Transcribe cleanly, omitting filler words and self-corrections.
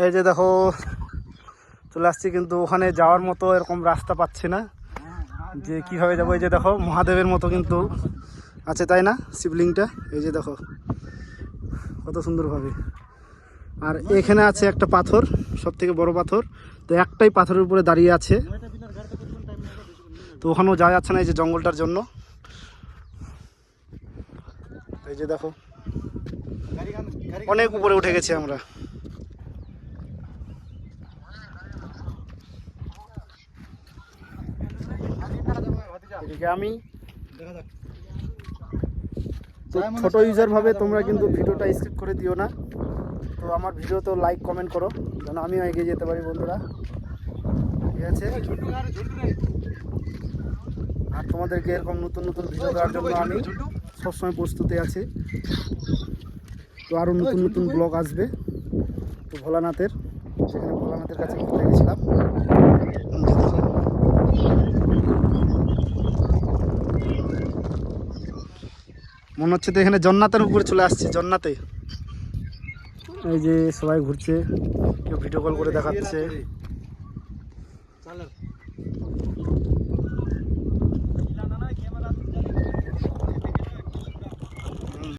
এই যে দেখো চলে আসছি, কিন্তু ওখানে যাওয়ার মতো এরকম রাস্তা পাচ্ছি না যে কিভাবে যাবো। এই যে দেখো মহাদেবের মতো কিন্তু আছে, তাই না? শিবলিংটা এই যে দেখো কত সুন্দরভাবে। আর এখানে আছে একটা পাথর, সব থেকে বড় পাথর। তো একটাই পাথরের উপরে দাঁড়িয়ে আছে, তো ওখানেও যাওয়া যাচ্ছে না এই যে জঙ্গলটার জন্য। এই যে দেখো অনেক উপরে উঠে গেছি আমরা। এদিকে আমি তো ছোট ইউজার ভাবে তোমরা কিন্তু ভিডিওটা স্কিপ করে দিও না। তো আমার ভিডিও তো লাইক কমেন্ট করো যেন আমিও এগিয়ে যেতে পারি বন্ধুরা, ঠিক আছে? আর তোমাদেরকে এরকম নতুন নতুন ভিডিও দেওয়ার জন্য আমি সবসময় প্রস্তুতি আছি। তো আরও নতুন নতুন ব্লগ আসবে। তো ভোলানাথের, সেখানে ভোলানাথের কাছে ঘুরতে গেছিলাম। মনে হচ্ছে তো এখানে জন্নাতের উপরে চলে আসছে, জন্নাতে। এই যে সবাই ঘুরছে, কেউ ভিডিও কল করে দেখাচ্ছে।